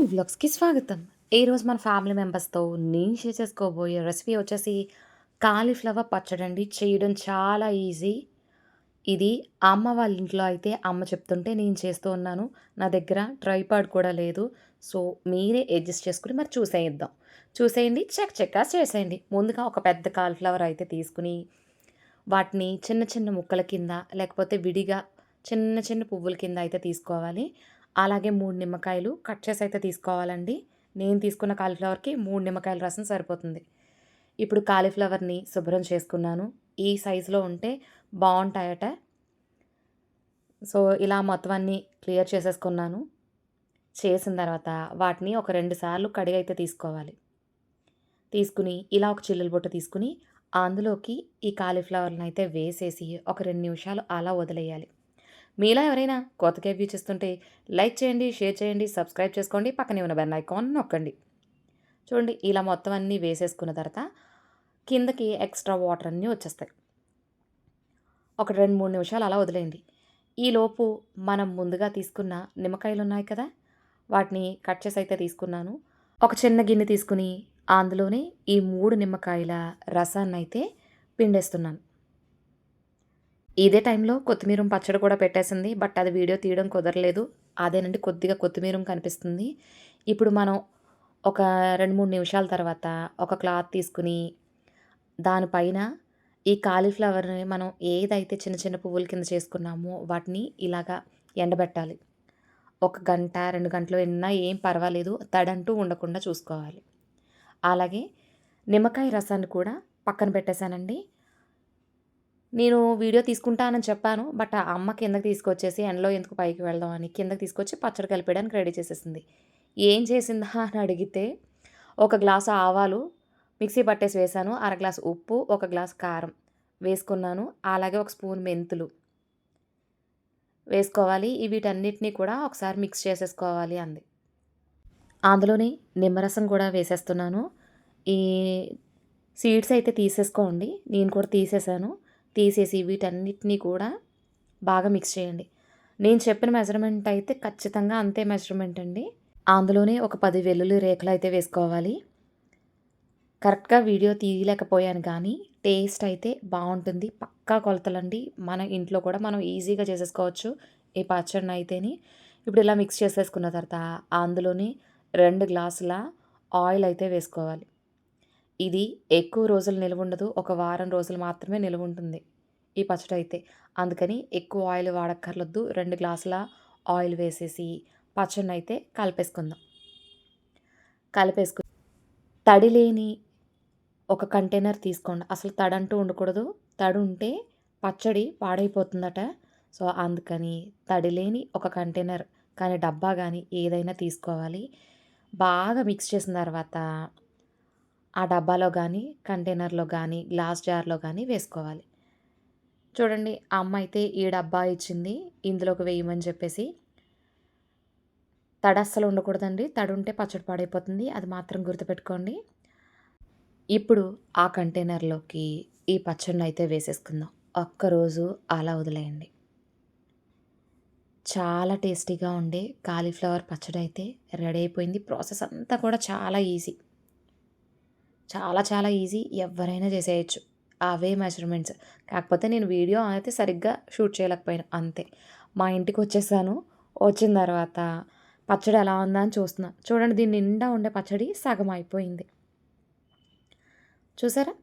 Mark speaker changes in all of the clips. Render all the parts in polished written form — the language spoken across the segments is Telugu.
Speaker 1: మామూలు వ్లాగ్స్‌కి స్వాగతం. ఈరోజు మన ఫ్యామిలీ మెంబర్స్‌తో నేను షేర్ చేసుకోబోయే రెసిపీ వచ్చేసి కాలీఫ్లవర్ పచ్చడండి. చేయడం చాలా ఈజీ. ఇది అమ్మ వాళ్ళ ఇంట్లో అయితే అమ్మ చెప్తుంటే నేను చేస్తూ ఉన్నాను. నా దగ్గర ట్రైపాడ్ కూడా లేదు. సో, మీరే అడ్జస్ట్ చేసుకొని మరి చూసేయిద్దాం. చూసేయండి. చకచకా చేసేయండి. ముందుగా ఒక పెద్ద కాలీఫ్లవర్ అయితే తీసుకొని, వాటిని చిన్న చిన్న ముక్కల కింద లేకపోతే విడిగా చిన్న చిన్న పువ్వుల కింద అయితే తీసుకోవాలి. అలాగే 3 నిమ్మకాయలు కట్ చేసి అయితే తీసుకోవాలండి. నేను తీసుకున్న కాలీఫ్లవర్‌కి 3 నిమ్మకాయల రసం సరిపోతుంది. ఇప్పుడు కాలీఫ్లవర్‌ని శుభ్రం చేసుకున్నాను. ఈ సైజులో ఉంటే బావుంటాయట. సో, ఇలా మొత్తం అన్నీ క్లియర్ చేసేసుకున్నాను. చేసిన తర్వాత వాటిని ఒక 2 సార్లు కడిగైతే తీసుకోవాలి. తీసుకుని ఇలా ఒక చిల్లుల బుట్ట తీసుకొని అందులోకి ఈ కాలీఫ్లవర్‌నయితే వేసేసి ఒక 2 నిమిషాలు అలా వదిలేయాలి. మీలో ఎవరైనా కొత్తగా వీక్షిస్తుంటే లైక్ చేయండి, షేర్ చేయండి, సబ్స్క్రైబ్ చేసుకోండి. పక్కనే ఉన్న బెల్ ఐకాన్ నొక్కండి. చూడండి ఇలా మొత్తం అన్నీ వేసేసుకున్న తర్వాత కిందకి ఎక్స్ట్రా వాటర్ అన్నీ వచ్చేస్తాయి. ఒక 2, 3 నిమిషాలు అలా వదిలేయండి. ఈలోపు మనం ముందుగా తీసుకున్న నిమ్మకాయలున్నాయి కదా! వాటిని కట్ చేసి అయితే తీసుకున్నాను. ఒక చిన్న గిన్నె తీసుకొని అందులోనే ఈ 3 నిమ్మకాయల రసాన్నయితే పిండేస్తున్నాను. ఇదే టైంలో కొత్తిమీర పచ్చడి కూడా పెట్టేసింది. బట్ అది వీడియో తీయడం కుదరలేదు. అదేనండి కొద్దిగా కొత్తిమీర కనిపిస్తుంది. ఇప్పుడు మనం ఒక 2, 3 నిమిషాల తర్వాత ఒక క్లాత్ తీసుకొని దానిపైన ఈ కాలీఫ్లవర్‌ని మనం ఏదైతే చిన్న చిన్న పువ్వుల కింద చేసుకున్నామో వాటిని ఇలాగా ఎండబెట్టాలి. ఒక గంట, 2 గంటలు ఎండినా ఏం పర్వాలేదు. తడంటూ ఉండకుండా చూసుకోవాలి. అలాగే నిమ్మకాయ రసాన్ని కూడా పక్కన పెట్టేసానండి. నేను వీడియో తీసుకుంటానని చెప్పాను. బట్ ఆ అమ్మ కిందకి తీసుకొచ్చేసి ఎండలో ఎందుకు పైకి వెళ్దాం అని కిందకి తీసుకొచ్చి పచ్చడి కలిపేయడానికి రెడీ చేసేసింది. ఏం చేసిందా అని అడిగితే ఒక గ్లాసు ఆవాలు మిక్సీ పట్టేసి వేశాను. అర గ్లాసు ఉప్పు, ఒక గ్లాసు కారం వేసుకున్నాను. అలాగే ఒక స్పూన్ మెంతులు వేసుకోవాలి. వీటన్నిటిని కూడా ఒకసారి మిక్స్ చేసేసుకోవాలి అంది. అందులోనే నిమ్మరసం కూడా వేసేస్తున్నాను. ఈ సీడ్స్ అయితే తీసేసుకోండి. నేను కూడా తీసేసాను. తీసేసి వీటన్నిటిని కూడా బాగా మిక్స్ చేయండి. నేను చెప్పిన మెజర్‌మెంట్ అయితే ఖచ్చితంగా అంతే మెజర్‌మెంట్ అండి. అందులోనే ఒక 10 వెల్లుల్లి రేఖలైతే వేసుకోవాలి. కరెక్ట్‌గా వీడియో తీయలేకపోయాను కానీ టేస్ట్ అయితే బావుంటుంది. పక్కా కొలతలండి. మన ఇంట్లో కూడా మనం ఈజీగా చేసేసుకోవచ్చు ఈ పచ్చడినైతేని. ఇప్పుడు ఇలా మిక్స్ చేసేసుకున్న తర్వాత అందులోని 2 గ్లాసుల ఆయిల్ అయితే వేసుకోవాలి. ఇది ఎక్కువ రోజులు నిలవుండదు. ఒక వారం రోజులు మాత్రమే నిలవుంటుంది ఈ పచ్చడైతే. అందుకని ఎక్కువ ఆయిల్ వాడక్కర్లొద్దు. 2 గ్లాసుల ఆయిల్ వేసేసి పచ్చడినైతే కలిపేసుకుందాం. కలిపేసుకొని తడి లేని ఒక కంటైనర్ తీసుకోండి. అసలు తడంటూ ఉండకూడదు. తడుంటే పచ్చడి పాడైపోతుందట. సో, అందుకని తడి లేని ఒక కంటైనర్ కానీ, డబ్బా గానీ ఏదైనా తీసుకోవాలి. బాగా మిక్స్ చేసిన తర్వాత ఆ డబ్బాలో గానీ, కంటైనర్‌లో గానీ, గ్లాస్ జార్‌లో గానీ వేసుకోవాలి. చూడండి ఆ అమ్మ అయితే ఈ డబ్బా ఇచ్చింది. ఇందులోకి వేయమని చెప్పేసి. తడి అస్సలు ఉండకూడదండి. తడుంటే పచ్చడి పాడైపోతుంది. అది మాత్రం గుర్తుపెట్టుకోండి. ఇప్పుడు ఆ కంటైనర్‌లోకి ఈ పచ్చడినైతే వేసేసుకుందాం. ఒక్కరోజు అలా వదిలేయండి. చాలా టేస్టీగా ఉండే కాలీఫ్లవర్ పచ్చడైతే రెడీ అయిపోయింది. ప్రాసెస్ అంతా కూడా చాలా ఈజీ. చాలా చాలా ఈజీ. ఎవ్వరైనా చేసేయొచ్చు. అవే మెజర్‌మెంట్స్. కాకపోతే నేను వీడియో అయితే సరిగ్గా షూట్ చేయలేకపోయాను అంతే. మా ఇంటికొచ్చేసాను. వచ్చిన తర్వాత పచ్చడి ఎలా ఉందా అని చూస్తున్నా. చూడండి దీని నిండా ఉండే పచ్చడి సగం అయిపోయింది. చూసారా?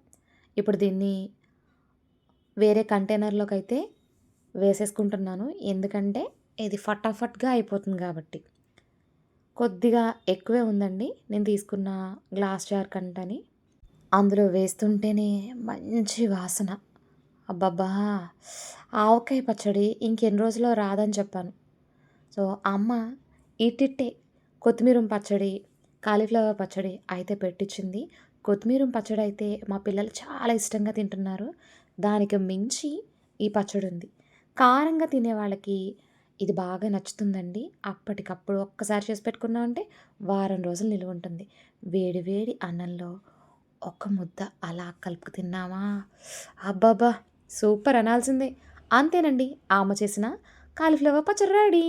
Speaker 1: ఇప్పుడు దీన్ని వేరే కంటైనర్‌లోకైతే వేసేసుకుంటున్నాను. ఎందుకంటే ఇది ఫటాఫట్‌గా అయిపోతుంది కాబట్టి. కొద్దిగా ఎక్కువే ఉందండి. నేను తీసుకున్న గ్లాస్ జార్ కంటని. అందులో వేస్తుంటేనే మంచి వాసన. అబ్బబ్బా! ఆవకాయ పచ్చడి ఇంకెన్ని రోజుల్లో రాదని చెప్పాను. సో, అమ్మ ఇట్టిట్టే కొత్తిమీర పచ్చడి, కాలీఫ్లవర్ పచ్చడి అయితే పెట్టించింది. కొత్తిమీర పచ్చడి అయితే మా పిల్లలు చాలా ఇష్టంగా తింటున్నారు. దానికి మించి ఈ పచ్చడుంది. కారంగా తినే వాళ్ళకి ఇది బాగా నచ్చుతుందండి. అప్పటికప్పుడు ఒక్కసారి చేసి పెట్టుకున్నామంటే వారం రోజులు నిలువుంటుంది. వేడి వేడి అన్నంలో ఒక ముద్ద అలా కలుపుకు తిన్నామా అబ్బబ్బా! సూపర్ అనాల్సిందే. అంతేనండి. అమ్మ చేసిన కాలీఫ్లవర్ పచ్చడి రెడీ.